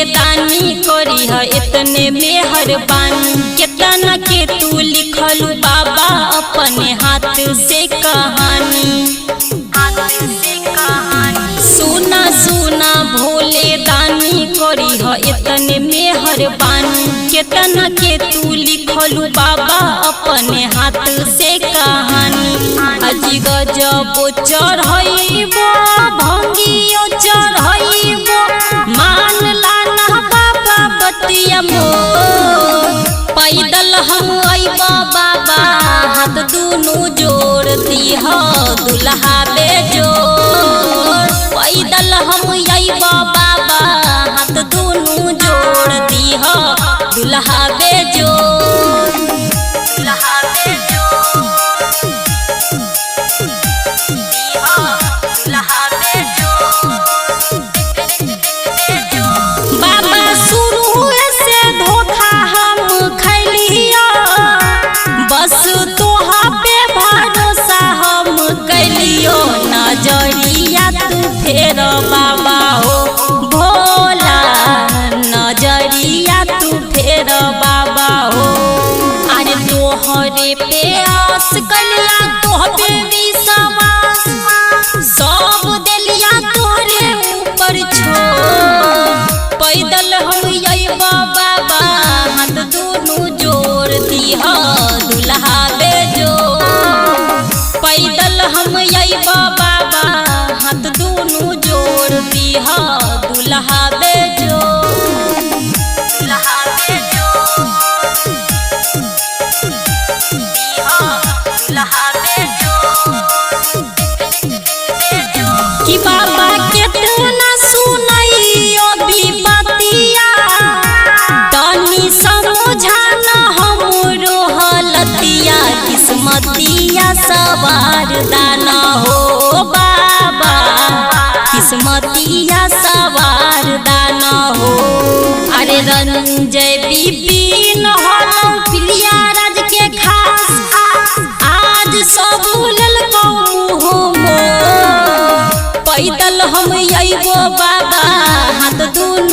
दानी करी है इतने मेहरबानी। कितना के तू लिखलू बाबा अपने हाथ से कहानी। सुना सुना भोले दानी करी है इतने मेहरबानी। कितना के तू लिखलू बाबा अपने हाथ से कहानी। अजी गजब चढ़इबो भंगियो चढ़इबो मान लाना बाबा बतिया मोर। पैदल हम अइबो बाबा हाथ दुनू जोड़ दीह दुल्हा बेजोर। पैदल हम अइबो बाबा हाथ दुनू जोड़ दीह दुल्हा बेजोर। दुल्हा बाबा शुरू से धोखा हम खैलिया बस तोहा पे भरोसा हम कैलियो। नजरिया तू फेर बाबा हो भोला नजरिया तू फेर बाबा हो। अरे तोहरे पे आस कलिया तोहरे विश्वास सब दिलिया तोहरे ऊपर छोड़। पैदल हम अइबो बाबा हाथ दुनू जोड़ दीह दुल्हा बेजोर। पैदल हम अइबो बाबा हाथ दुनू जोड़ दीह दुल्हा बेजोर। दुल्हा बेजोर दुल्हा बेजोर। कि बाबा कितना सुनइयो विपतिया तनी समझाना हमरो हलतिया। किस्मतिया सवार दाना हो बाबा किस्मतिया सवार दाना हो। अरे रंजय बिपिन होलो पिलिया राज के खास आज सब ललको मुँह मोर। पैदल हम अइबो बाबा हाथ दुनू